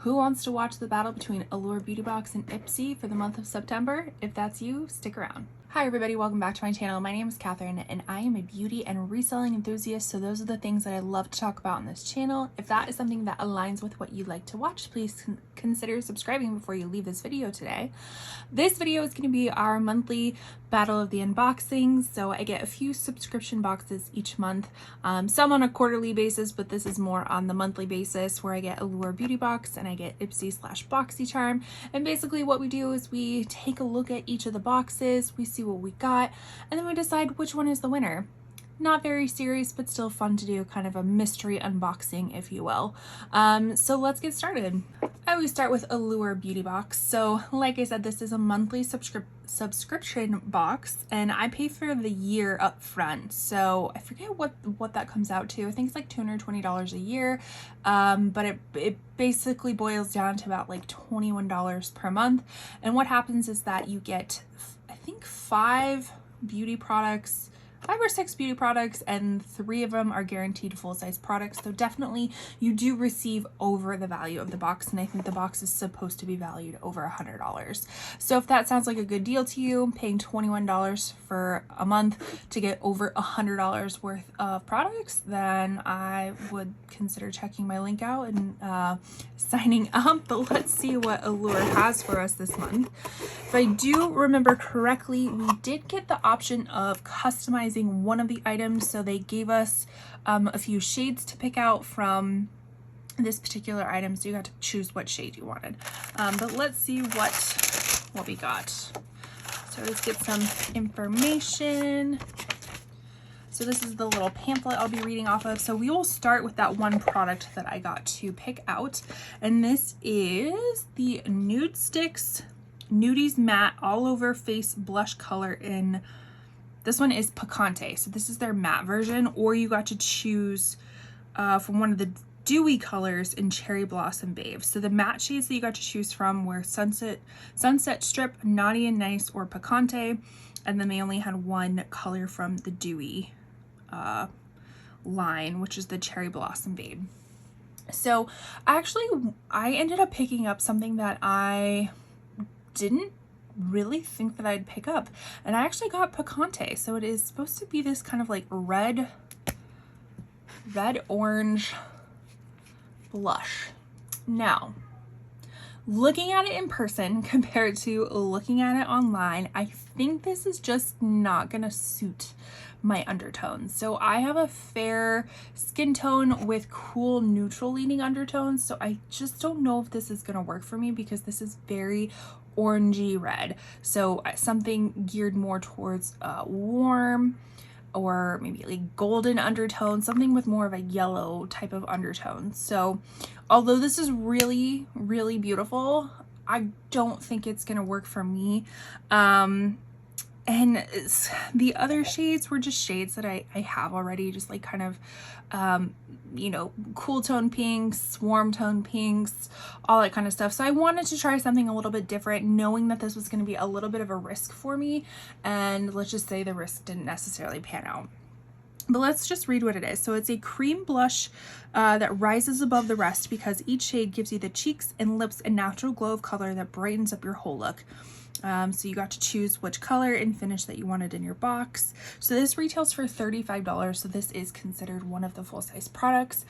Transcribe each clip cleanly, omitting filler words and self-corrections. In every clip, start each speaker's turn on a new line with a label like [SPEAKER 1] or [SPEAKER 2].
[SPEAKER 1] Who wants to watch the battle between Allure Beauty Box and Ipsy for the month of September? If that's you, stick around. Hi everybody, welcome back to my channel. My name is Catherine and I am a beauty and reselling enthusiast, so those are the things that I love to talk about on this channel. If that is something that aligns with what you'd like to watch, please consider subscribing before you leave this video today. This video is going to be our monthly battle of the unboxings, so I get a few subscription boxes each month, some on a quarterly basis, but this is more on the monthly basis, where I get Allure Beauty Box and I get Ipsy/Boxycharm. And basically what we do is we take a look at each of the boxes, we see what we got, and then we decide which one is the winner. Not very serious, but still fun to do, kind of a mystery unboxing, if you will. So let's get started. I always start with Allure Beauty Box. So like I said, this is a monthly subscription box, and I pay for the year up front. So I forget what that comes out to. I think it's like $220 a year, but it basically boils down to about like $21 per month. And what happens is that you get, I think, 5 or 6 beauty products, and 3 of them are guaranteed full-size products. So definitely you do receive over the value of the box, and I think the box is supposed to be valued over $100. So if that sounds like a good deal to you, paying $21 for a month to get over $100 worth of products, then I would consider checking my link out and signing up. But let's see what Allure has for us this month. If I do remember correctly, we did get the option of customizing one of the items, so they gave us a few shades to pick out from this particular item, so you got to choose what shade you wanted. But let's see what we got. So let's get some information. So this is the little pamphlet I'll be reading off of. So we will start with that one product that I got to pick out, and this is the Nude Sticks Nudies Matte All Over Face Blush Color in, this one is Picante. So this is their matte version, or you got to choose from one of the dewy colors in Cherry Blossom Babe. So the matte shades that you got to choose from were Sunset Strip, Naughty and Nice, or Picante. And then they only had one color from the dewy line, which is the Cherry Blossom Babe. So I ended up picking up something that I didn't really think that I'd pick up, and I actually got Picante. So it is supposed to be this kind of like red orange blush. Now, looking at it in person compared to looking at it online, I think this is just not gonna suit my undertones. So I have a fair skin tone with cool neutral leaning undertones, so I just don't know if this is gonna work for me, because this is very orangey red. So something geared more towards warm, or maybe like golden undertone, something with more of a yellow type of undertone. So although this is really, really beautiful, I don't think it's gonna work for me. And the other shades were just shades that I have already, just like kind of, you know, cool tone pinks, warm tone pinks, all that kind of stuff. So I wanted to try something a little bit different, knowing that this was going to be a little bit of a risk for me. And let's just say the risk didn't necessarily pan out. But let's just read what it is. So it's a cream blush that rises above the rest, because each shade gives you the cheeks and lips a natural glow of color that brightens up your whole look. So you got to choose which color and finish that you wanted in your box. So this retails for $35, so this is considered one of the full-size products.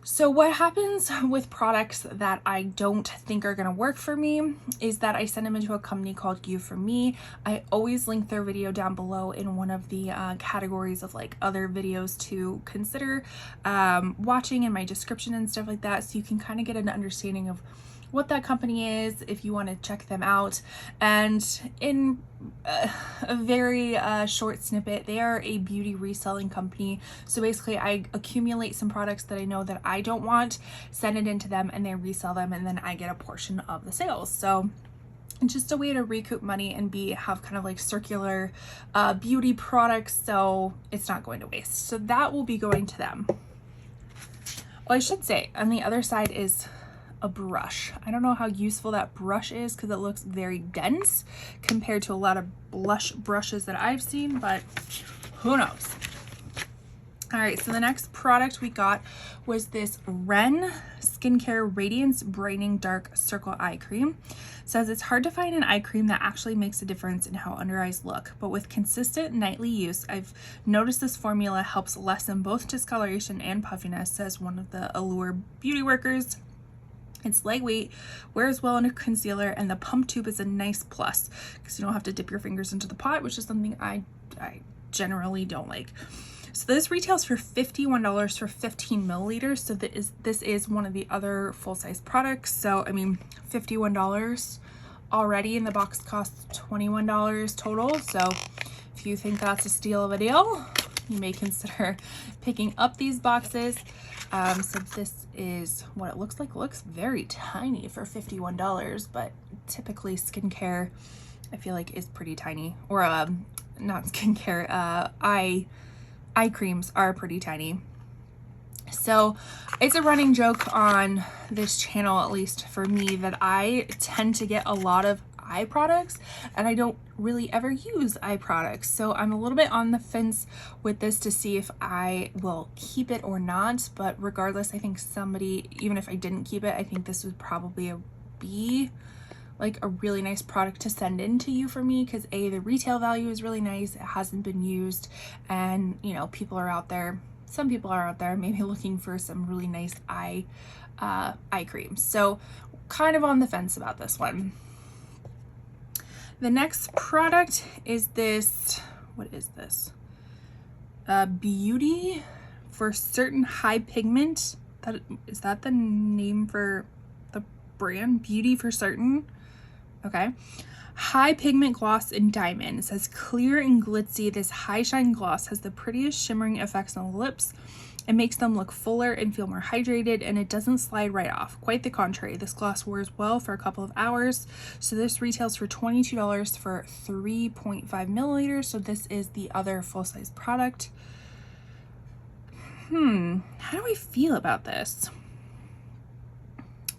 [SPEAKER 1] So what happens with products that I don't think are going to work for me is that I send them into a company called You For Me. I always link their video down below in one of the categories of like other videos to consider watching in my description and stuff like that, so you can kind of get an understanding of what that company is if you want to check them out. And in a very short snippet, they are a beauty reselling company. So basically I accumulate some products that I know that I don't want, send it into them, and they resell them, and then I get a portion of the sales. So just a way to recoup money and have kind of like circular beauty products, so it's not going to waste. So that will be going to them. Well, I should say on the other side is a brush. I don't know how useful that brush is, because it looks very dense compared to a lot of blush brushes that I've seen, but who knows. All right, so the next product we got was this Ren Skincare Radiance Brightening Dark Circle Eye Cream. It says it's hard to find an eye cream that actually makes a difference in how under eyes look, but with consistent nightly use, I've noticed this formula helps lessen both discoloration and puffiness, says one of the Allure beauty workers. It's lightweight, wears well under concealer, and the pump tube is a nice plus because you don't have to dip your fingers into the pot, which is something I generally don't like. So this retails for $51 for 15 milliliters. So this is one of the other full-size products. So I mean, $51 already, and the box costs $21 total. So if you think that's a steal of a deal, you may consider picking up these boxes. So this is what it looks like. It looks very tiny for $51, but typically skincare, I feel like, is pretty tiny. Or not skincare, eye creams are pretty tiny. So it's a running joke on this channel, at least for me, that I tend to get a lot of eye products and I don't really ever use eye products. So I'm a little bit on the fence with this to see if I will keep it or not. But regardless, I think somebody, even if I didn't keep it, I think this would probably be like a really nice product to send in to you for me, because A, the retail value is really nice, it hasn't been used, and you know, people are out there, some people are out there maybe looking for some really nice eye creams. So kind of on the fence about this one. The next product is this, what is this? Beauty for Certain High Pigment. Is that the name for the brand? Beauty for Certain. Okay. High pigment gloss in diamond. It says clear and glitzy. This high shine gloss has the prettiest shimmering effects on the lips. It makes them look fuller and feel more hydrated, and it doesn't slide right off. Quite the contrary. This gloss wears well for a couple of hours. So this retails for $22 for 3.5 milliliters. So this is the other full-size product. How do I feel about this?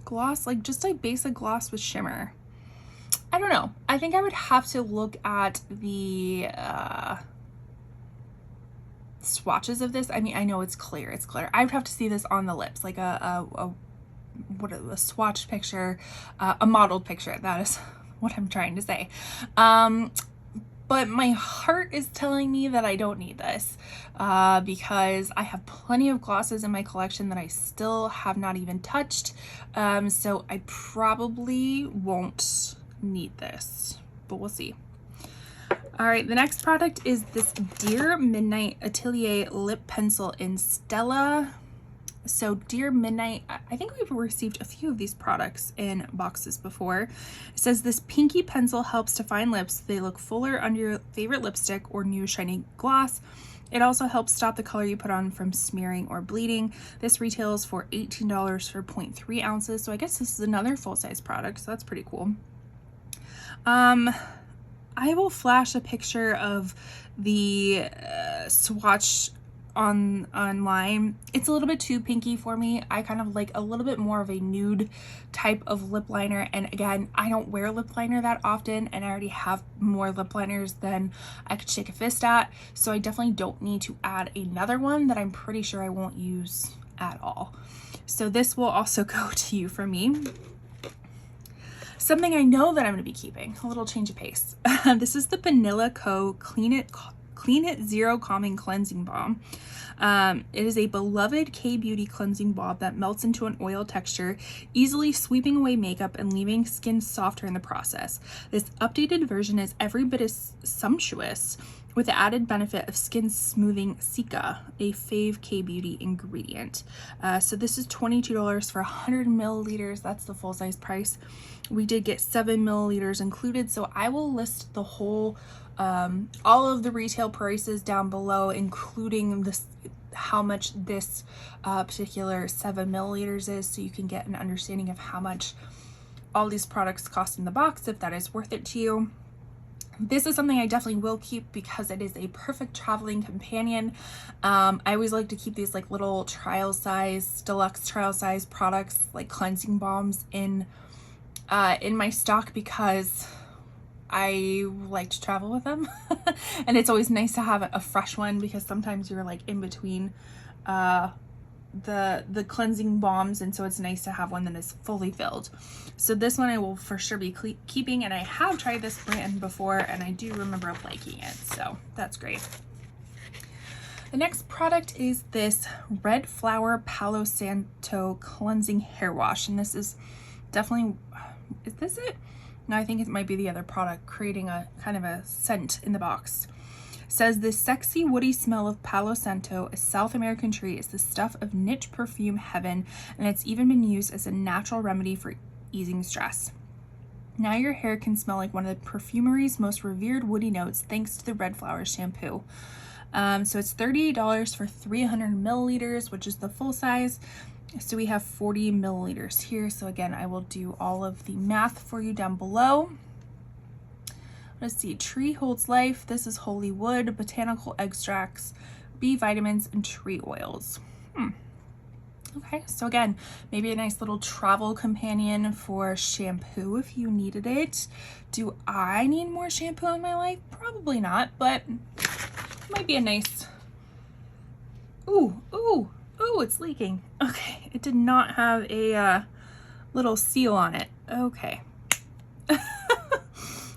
[SPEAKER 1] Gloss, like just like basic gloss with shimmer. I don't know. I think I would have to look at the swatches of this. I mean, I know it's clear. It's clear. I would have to see this on the lips, like a swatch picture, a modeled picture. That is what I'm trying to say. But my heart is telling me that I don't need this because I have plenty of glosses in my collection that I still have not even touched. So I probably won't need this, but we'll see. All right, the next product is this Dear Midnight Atelier Lip Pencil in Stella. So Dear Midnight, I think we've received a few of these products in boxes before. It says this pinky pencil helps define lips. They look fuller under your favorite lipstick or new shiny gloss. It also helps stop the color you put on from smearing or bleeding. This retails for $18 for 0.3 ounces. So I guess this is another full-size product, so that's pretty cool. I will flash a picture of the swatch online. It's a little bit too pinky for me. I kind of like a little bit more of a nude type of lip liner, and again, I don't wear lip liner that often, and I already have more lip liners than I could shake a fist at, so I definitely don't need to add another one that I'm pretty sure I won't use at all. So this will also go to you for me. Something I know that I'm going to be keeping, a little change of pace. This is the Vanilla Co. Clean It Zero Calming Cleansing Balm. It is a beloved K-Beauty cleansing balm that melts into an oil texture, easily sweeping away makeup and leaving skin softer in the process. This updated version is every bit as sumptuous, with the added benefit of skin smoothing Cica, a fave K-Beauty ingredient. So this is $22 for 100 milliliters. That's the full-size price. We did get 7 milliliters included, so I will list the whole, all of the retail prices down below, including this, how much this particular 7 milliliters is, so you can get an understanding of how much all these products cost in the box, if that is worth it to you. This is something I definitely will keep because it is a perfect traveling companion. I always like to keep these like little trial size, deluxe trial size products, like cleansing balms in my stock, because I like to travel with them. And it's always nice to have a fresh one because sometimes you're like in between the cleansing balms, and so it's nice to have one that is fully filled. So this one I will for sure be keeping, and I have tried this brand before and I do remember liking it, so that's great. The next product is this Red Flower Palo Santo Cleansing Hair Wash, and this is definitely, is this it? No, I think it might be the other product, creating a kind of a scent in the box. It says this sexy woody smell of Palo Santo, a South American tree, is the stuff of niche perfume heaven, and it's even been used as a natural remedy for easing stress. Now your hair can smell like one of the perfumery's most revered woody notes thanks to the Red Flower shampoo. So it's $38 for 300 milliliters, which is the full size. So we have 40 milliliters here. So again, I will do all of the math for you down below. Let's see, tree holds life. This is holy wood, botanical extracts, B vitamins, and tree oils. Okay, so again, maybe a nice little travel companion for shampoo if you needed it. Do I need more shampoo in my life? Probably not, but might be a nice, ooh, it's leaking. Okay, it did not have a little seal on it. Okay.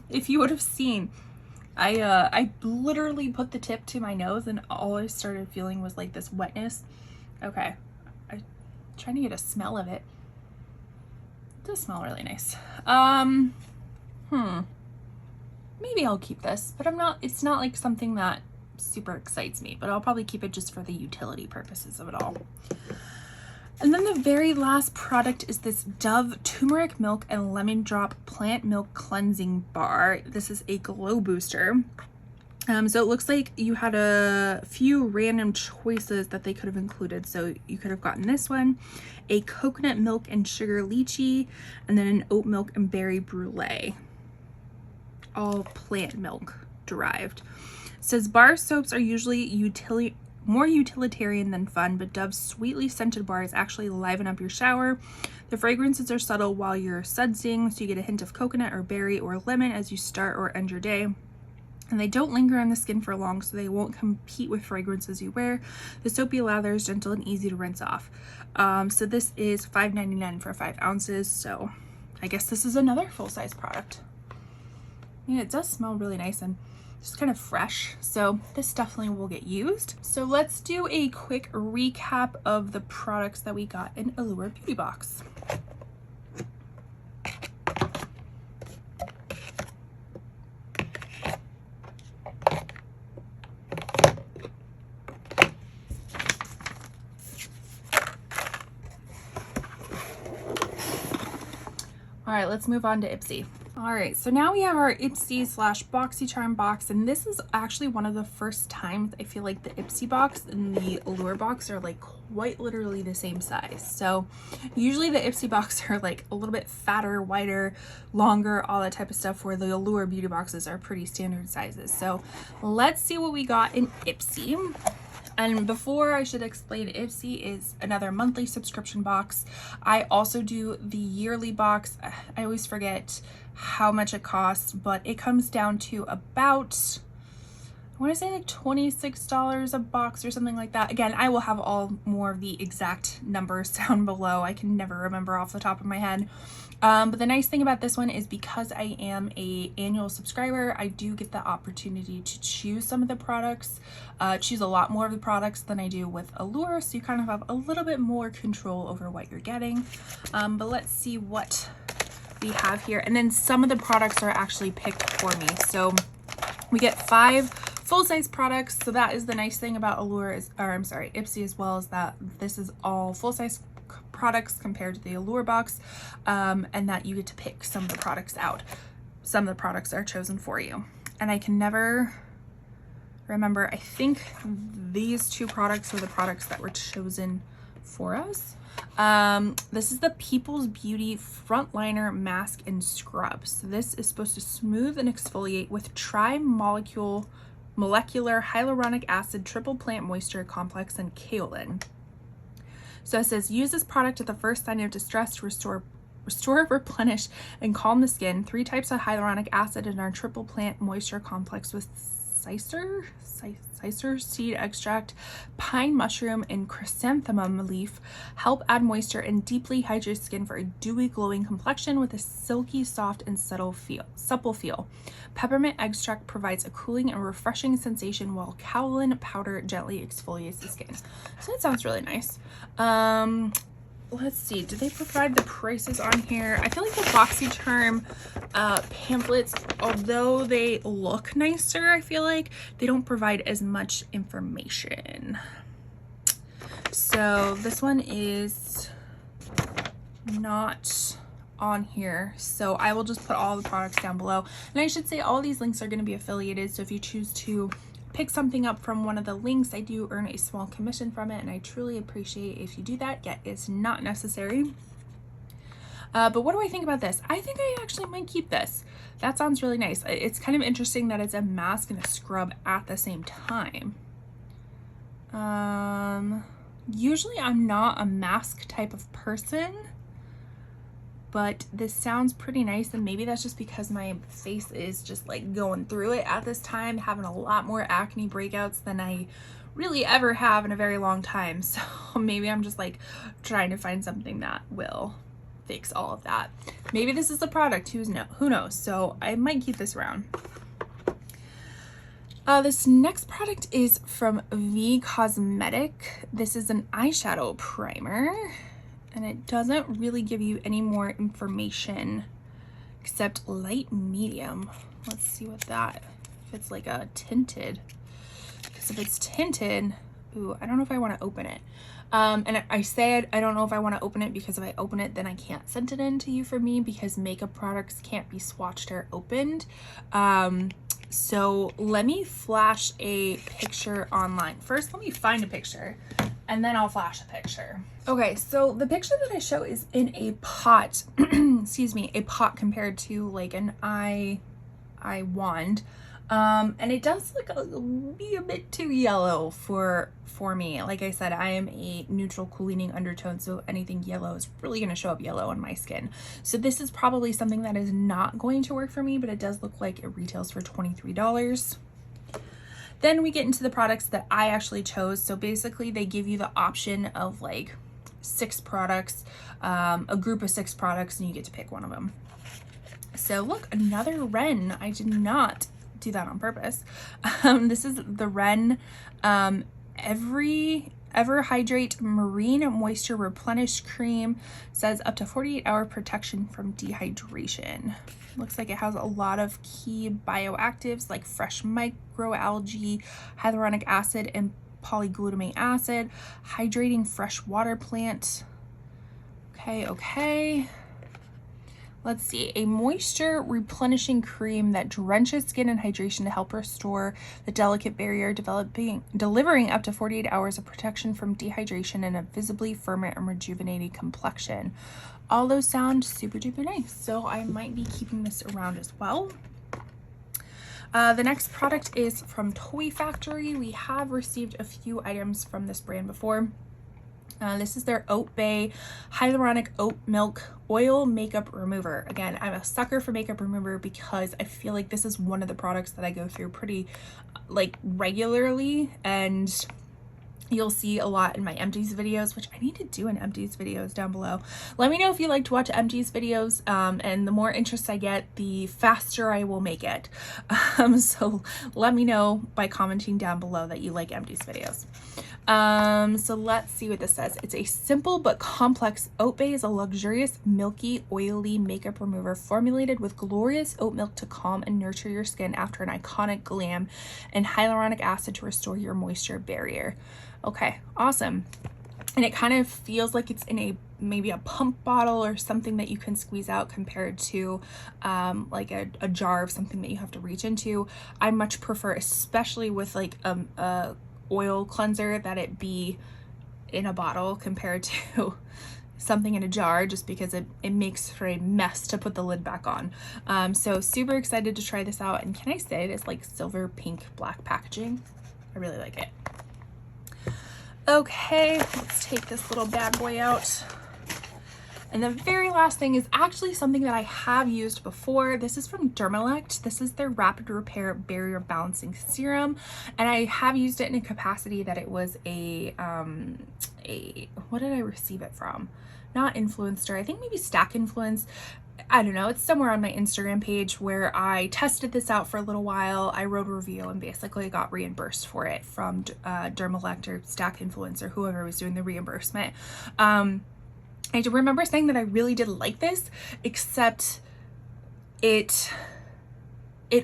[SPEAKER 1] If you would have seen, I literally put the tip to my nose and all I started feeling was like this wetness. Okay, I'm trying to get a smell of it. It does smell really nice. Maybe I'll keep this, but it's not like something that super excites me, but I'll probably keep it just for the utility purposes of it all. And then the very last product is this Dove Turmeric Milk and Lemon Drop Plant Milk Cleansing Bar. This is a glow booster. So it looks like you had a few random choices that they could have included. So you could have gotten this one, a coconut milk and sugar lychee, and then an oat milk and berry brulee. All plant milk derived. It says bar soaps are usually more utilitarian than fun, but Dove's sweetly scented bars actually liven up your shower. The fragrances are subtle while you're sudsing, so you get a hint of coconut or berry or lemon as you start or end your day. And they don't linger on the skin for long, so they won't compete with fragrances you wear. The soapy lather is gentle and easy to rinse off. So this is $5.99 for 5 ounces, so I guess this is another full-size product. Yeah, it does smell really nice and just kind of fresh, so this definitely will get used. So let's do a quick recap of the products that we got in Allure Beauty Box. All right, let's move on to Ipsy. All right, so now we have our Ipsy / Boxycharm box, and this is actually one of the first times I feel like the Ipsy box and the Allure box are like quite literally the same size. So usually the Ipsy box are like a little bit fatter, wider, longer, all that type of stuff, where the Allure beauty boxes are pretty standard sizes. So let's see what we got in Ipsy. And before I should explain, Ipsy is another monthly subscription box. I also do the yearly box. I always forget how much it costs, but it comes down to about, I want to say like $26 a box or something like that. Again, I will have all more of the exact numbers down below. I can never remember off the top of my head. But the nice thing about this one is because I am an annual subscriber, I do get the opportunity to choose some of the products, choose a lot more of the products than I do with Allure, so you kind of have a little bit more control over what you're getting. But let's see what we have here. And then some of the products are actually picked for me. So we get 5 full-size products. So that is the nice thing about Ipsy as well, is that this is all full-size products compared to the Allure box, and that you get to pick some of the products out. Some of the products are chosen for you, and I can never remember, I think these 2 products were the products that were chosen for us. This is the People's Beauty Frontliner Mask and Scrub. So this is supposed to smooth and exfoliate with molecular hyaluronic acid, triple plant moisture complex, and kaolin. So it says, use this product at the first sign of distress to restore restore, replenish, and calm the skin. 3 types of hyaluronic acid in our triple plant moisture complex with cicer seed extract, pine mushroom, and chrysanthemum leaf help add moisture and deeply hydrate skin for a dewy, glowing complexion with a silky, soft, and supple feel. Peppermint extract provides a cooling and refreshing sensation, while kaolin powder gently exfoliates the skin. So that sounds really nice. Let's see, do they provide the prices on here? I feel like the Boxycharm pamphlets, although they look nicer, I feel like they don't provide as much information. So this one is not on here, so I will just put all the products down below. And I should say all these links are going to be affiliated, so if you choose to pick something up from one of the links, I do earn a small commission from it, and I truly appreciate if you do that. Yet it's not necessary. But what do I think about this? I think I actually might keep this. That sounds really nice. It's kind of interesting that it's a mask and a scrub at the same time. Usually I'm not a mask type of person, but this sounds pretty nice, and maybe that's just because my face is just like going through it at this time, having a lot more acne breakouts than I really ever have in a very long time. So maybe I'm just like trying to find something that will fix all of that. Maybe this is the product, who knows? So I might keep this around. This next product is from V Cosmetic. This is an eyeshadow primer, and it doesn't really give you any more information except light medium. Let's see what that, if it's like a tinted, because if it's tinted, ooh, I don't know if I want to open it. And I said I don't know if I want to open it because if I open it, then I can't send it in to you for me, because makeup products can't be swatched or opened. So let me flash a picture online. First, let me find a picture, and then I'll flash a picture. Okay, so the picture that I show is in a pot, excuse me, a pot compared to like an eye wand. And it does look be a bit too yellow for me. Like I said, I am a neutral cooling undertone, so anything yellow is really going to show up yellow on my skin. So this is probably something that is not going to work for me, but it does look like it retails for $23. Then we get into the products that I actually chose. So basically they give you the option of like 6 products, a group of 6 products, and you get to pick one of them. So look, another Ren. I did not do that on purpose. This is the Ren Ever Hydrate Marine Moisture Replenish Cream. Says up to 48-hour protection from dehydration. Looks like it has a lot of key bioactives like fresh microalgae, hyaluronic acid, and polyglutamate acid, hydrating freshwater plant. Okay. Let's see, a moisture replenishing cream that drenches skin in hydration to help restore the delicate barrier, delivering up to 48 hours of protection from dehydration and a visibly firmer and rejuvenated complexion. All those sound super duper nice, so I might be keeping this around as well. The next product is from Toy Factory. We have received a few items from this brand before. This is their Oat Bay Hyaluronic Oat Milk Oil Makeup Remover. Again, I'm a sucker for makeup remover because I feel like this is one of the products that I go through pretty like regularly, and you'll see a lot in my empties videos, which I need to do in empties videos down below. Let me know if you like to watch empties videos, and the more interest I get, the faster I will make it. So let me know by commenting down below that you like empties videos. So let's see what this says. It's a simple but complex. Oat Bay is a luxurious, milky, oily makeup remover formulated with glorious oat milk to calm and nurture your skin after an iconic glam, and hyaluronic acid to restore your moisture barrier. Okay, awesome. And it kind of feels like it's in maybe a pump bottle or something that you can squeeze out compared to like a jar of something that you have to reach into. I much prefer, especially with like a oil cleanser, that it be in a bottle compared to something in a jar, just because it makes for a mess to put the lid back on. So super excited to try this out, and can I say this like silver, pink, black packaging? I really like it. Okay, let's take this little bad boy out. And the very last thing is actually something that I have used before. This is from Dermalect. This is their Rapid Repair Barrier Balancing Serum. And I have used it in a capacity that it was a what did I receive it from? Not Influencer, I think maybe Stack Influence. I don't know, it's somewhere on my Instagram page where I tested this out for a little while. I wrote a review and basically got reimbursed for it from Dermalect or Stack Influence or whoever was doing the reimbursement. I do remember saying that I really did like this, except it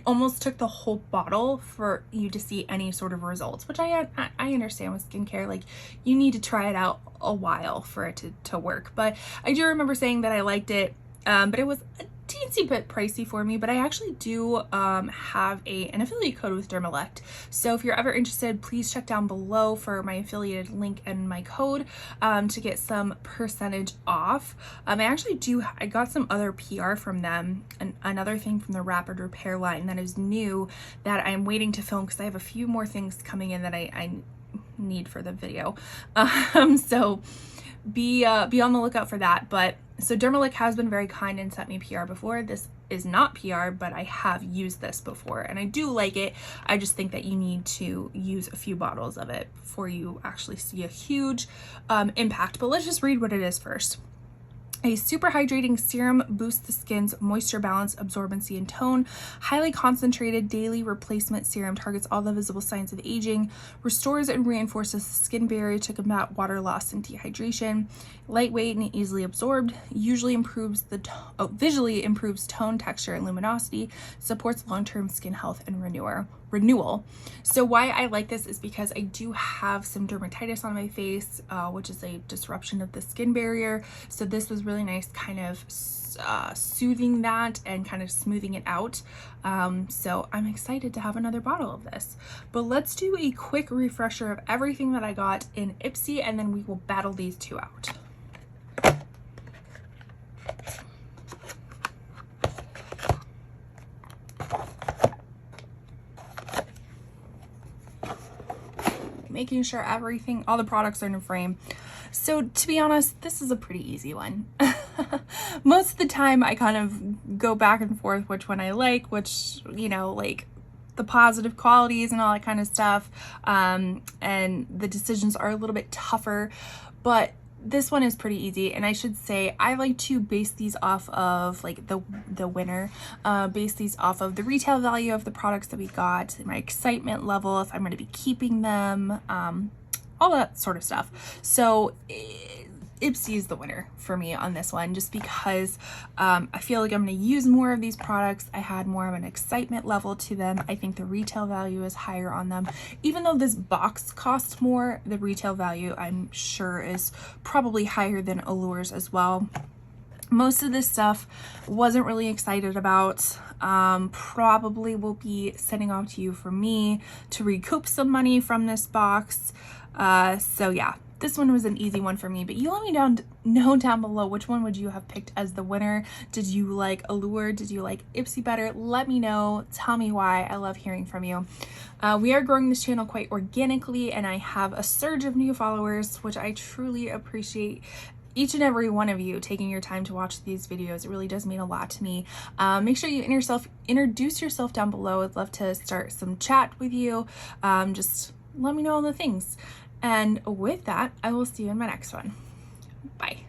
[SPEAKER 1] almost took the whole bottle for you to see any sort of results, which I understand with skincare, like you need to try it out a while for it to work. But I do remember saying that I liked it, but it was a teensy bit pricey for me. But I actually do have an affiliate code with Dermalect, so if you're ever interested, please check down below for my affiliated link and my code to get some percentage off. I got some other PR from them, and another thing from the Rapid Repair line that is new that I'm waiting to film because I have a few more things coming in that I need for the video. So be on the lookout for that. But so Dermalect has been very kind and sent me PR before. This is not PR, but I have used this before and I do like it. I just think that you need to use a few bottles of it before you actually see a huge impact. But let's just read what it is first. A super hydrating serum boosts the skin's moisture balance, absorbency, and tone. Highly concentrated daily replacement serum targets all the visible signs of aging, restores and reinforces the skin barrier to combat water loss and dehydration. Lightweight and easily absorbed, visually improves tone, texture, and luminosity, supports long-term skin health and renewal. So why I like this is because I do have some dermatitis on my face, which is a disruption of the skin barrier. So this was really nice, kind of soothing that and kind of smoothing it out. So I'm excited to have another bottle of this. But let's do a quick refresher of everything that I got in Ipsy, and then we will battle these two out. Making sure all the products are in a frame. So to be honest, this is a pretty easy one. Most of the time I kind of go back and forth which one I like, which, you know, like the positive qualities and all that kind of stuff. And the decisions are a little bit tougher, but this one is pretty easy. And I should say I like to base these off of like the winner, base these off of the retail value of the products that we got, my excitement level, if I'm going to be keeping them, all that sort of stuff. So Ipsy is the winner for me on this one, just because I feel like I'm going to use more of these products. I had more of an excitement level to them. I think the retail value is higher on them. Even though this box costs more, the retail value I'm sure is probably higher than Allure's as well. Most of this stuff wasn't really excited about. Probably will be sending off to you for me to recoup some money from this box. So yeah, this one was an easy one for me, but you let me know down below which one would you have picked as the winner. Did you like Allure? Did you like Ipsy better? Let me know. Tell me why. I love hearing from you. We are growing this channel quite organically, and I have a surge of new followers, which I truly appreciate. Each and every one of you taking your time to watch these videos. It really does mean a lot to me. Make sure you introduce yourself down below. I'd love to start some chat with you. Just let me know all the things. And with that, I will see you in my next one. Bye.